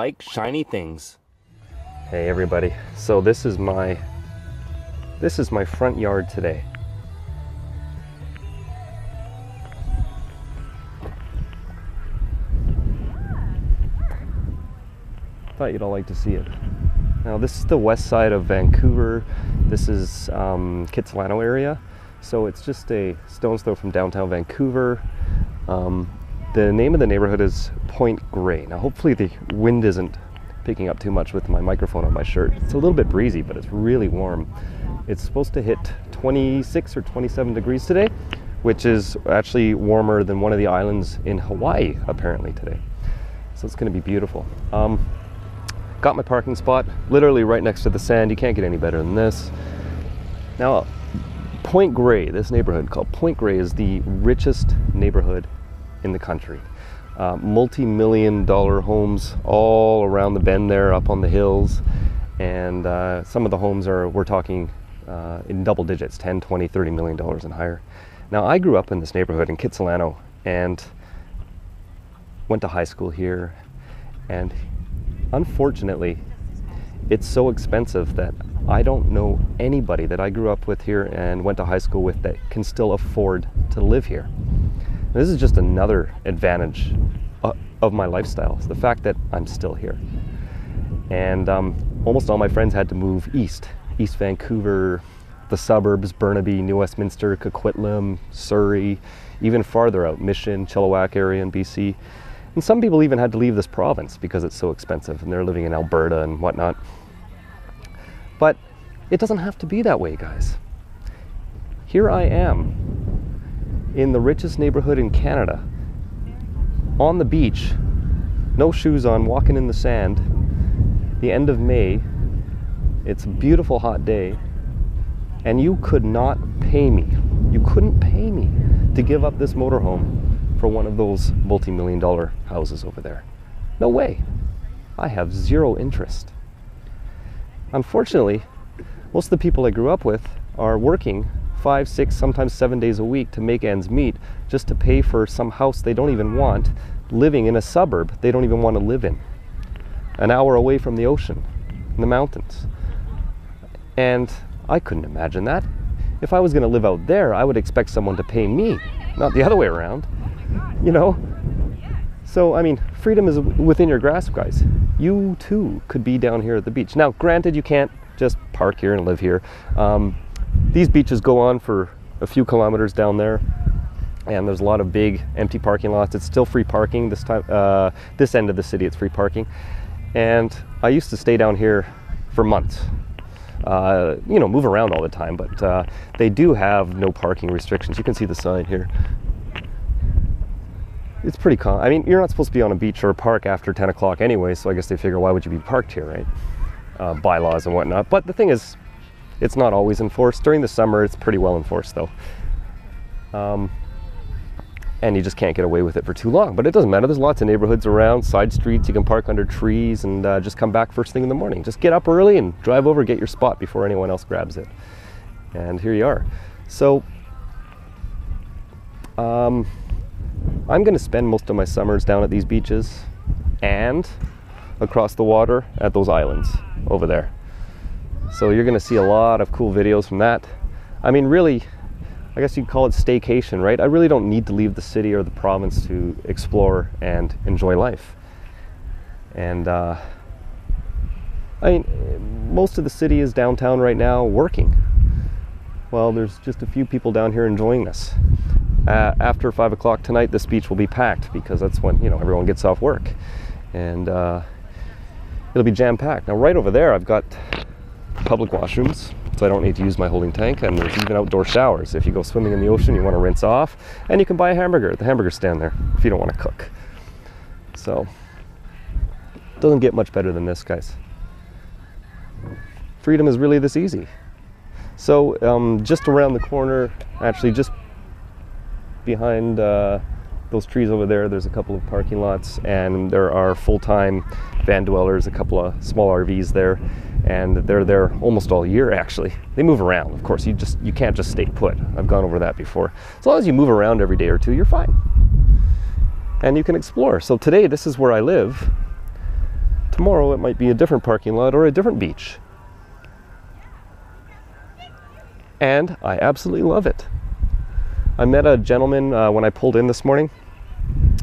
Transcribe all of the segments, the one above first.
like shiny things. Hey everybody, so this is my front yard today. Thought you'd all like to see it. Now this is the west side of Vancouver. This is Kitsilano area, so it's just a stone's throw from downtown Vancouver. The name of the neighborhood is Point Grey. Now hopefully the wind isn't picking up too much with my microphone on my shirt. It's a little bit breezy, but it's really warm. It's supposed to hit 26 or 27 degrees today, which is actually warmer than one of the islands in Hawaii apparently today. So it's going to be beautiful. Got my parking spot literally right next to the sand. You can't get any better than this. Now, Point Grey, this neighborhood called Point Grey, is the richest neighborhood in the country. Multi-million-dollar homes all around the bend there, up on the hills, and some of the homes we're talking in double digits, 10, 20, 30 million dollars and higher. Now, I grew up in this neighborhood in Kitsilano and went to high school here, and unfortunately, it's so expensive that I don't know anybody that I grew up with here and went to high school with that can still afford to live here. This is just another advantage of my lifestyle, it's the fact that I'm still here. And almost all my friends had to move east Vancouver, the suburbs, Burnaby, New Westminster, Coquitlam, Surrey, even farther out, Mission, Chilliwack area in BC. And some people even had to leave this province because it's so expensive, and they're living in Alberta and whatnot. But it doesn't have to be that way, guys. Here I am in the richest neighborhood in Canada, on the beach, no shoes on, walking in the sand, the end of May. It's a beautiful hot day, and you could not pay me. You couldn't pay me to give up this motorhome for one of those multi-million-dollar houses over there. No way. I have zero interest. Unfortunately, most of the people I grew up with are working 5, 6, sometimes 7 days a week to make ends meet, just to pay for some house they don't even want, living in a suburb they don't even want to live in, an hour away from the ocean, in the mountains. And I couldn't imagine that. If I was going to live out there, I would expect someone to pay me, not the other way around, you know? So, I mean, freedom is within your grasp, guys. You too could be down here at the beach. Now, granted, you can't just park here and live here. These beaches go on for a few kilometers down there, and there's a lot of big empty parking lots. It's still free parking this time. This end of the city, it's free parking. And I used to stay down here for months. You know, move around all the time, but they do have no parking restrictions. You can see the sign here. It's pretty common. I mean, you're not supposed to be on a beach or a park after 10 o'clock anyway, so I guess they figure, why would you be parked here, right? Bylaws and whatnot. But the thing is, it's not always enforced. During the summer, it's pretty well enforced, though. And you just can't get away with it for too long. But it doesn't matter. There's lots of neighborhoods around, side streets. You can park under trees and just come back first thing in the morning. Just get up early and drive over, get your spot before anyone else grabs it. And here you are. So, I'm going to spend most of my summers down at these beaches and across the water at those islands over there. So you're going to see a lot of cool videos from that. I mean, really, I guess you'd call it staycation, right? I really don't need to leave the city or the province to explore and enjoy life. And I mean, most of the city is downtown right now working. Well, there's just a few people down here enjoying this. After 5 o'clock tonight, this beach will be packed because that's when, you know, everyone gets off work. And it'll be jam-packed. Now, right over there, I've got public washrooms, so I don't need to use my holding tank, and there's even outdoor showers. If you go swimming in the ocean, you want to rinse off, and you can buy a hamburger at the hamburger stand there if you don't want to cook. So, it doesn't get much better than this, guys. Freedom is really this easy. So, just around the corner, actually just behind those trees over there, there's a couple of parking lots, and there are full-time van dwellers, a couple of small RVs there, and they're there almost all year. Actually, they move around. Of course, you can't just stay put. I've gone over that before. As long as you move around every day or two, you're fine, and you can explore. So today, this is where I live. tomorrow it might be a different parking lot or a different beach. And I absolutely love it. I met a gentleman when I pulled in this morning.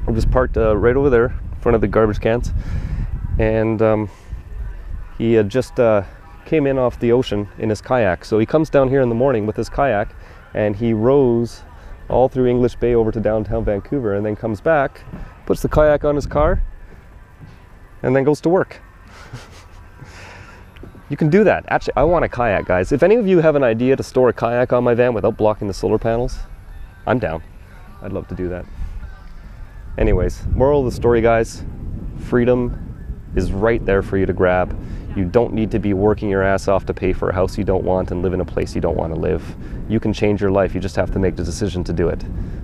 I was parked right over there in front of the garbage cans, and he had just came in off the ocean in his kayak. So he comes down here in the morning with his kayak, and he rows all through English Bay over to downtown Vancouver, and then comes back, puts the kayak on his car, and then goes to work. You can do that. Actually, I want a kayak, guys. If any of you have an idea to store a kayak on my van without blocking the solar panels, I'm down. I'd love to do that. Anyways, moral of the story, guys, freedom is right there for you to grab. You don't need to be working your ass off to pay for a house you don't want and live in a place you don't want to live. You can change your life. You just have to make the decision to do it.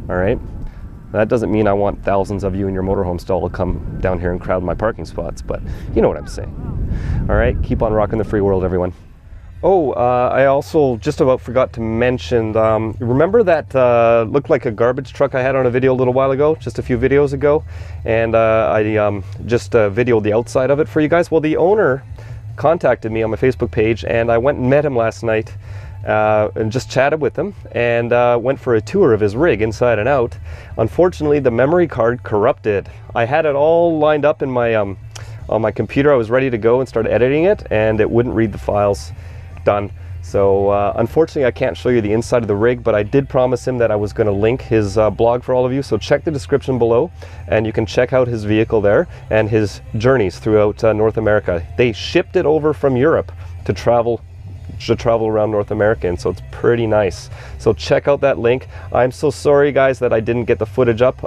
All right? That doesn't mean I want thousands of you in your motorhome stall to come down here and crowd my parking spots, but you know what I'm saying. All right, keep on rocking the free world, everyone. Oh, I also just about forgot to mention, remember that looked like a garbage truck I had on a video a little while ago, just a few videos ago, and I just videoed the outside of it for you guys. Well, the owner contacted me on my Facebook page, and I went and met him last night and just chatted with him, and went for a tour of his rig inside and out. Unfortunately, the memory card corrupted. I had it all lined up in my on my computer. I was ready to go and start editing it, and it wouldn't read the files. Done. So unfortunately I can't show you the inside of the rig, but I did promise him that I was going to link his blog for all of you, so check the description below and you can check out his vehicle there and his journeys throughout North America. They shipped it over from Europe to travel around North America, and so it's pretty nice. So check out that link. I'm so sorry, guys, that I didn't get the footage up.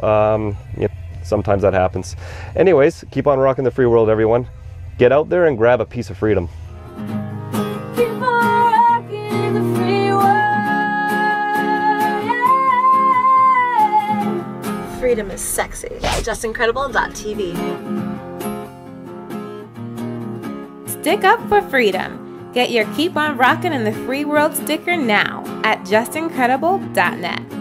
Sometimes that happens. Anyways, keep on rocking the free world, everyone. Get out there and grab a piece of freedom. Freedom is sexy. JustIncredible.tv. Stick up for freedom. Get your Keep on Rockin' in the Free World sticker now at JustIncredible.net.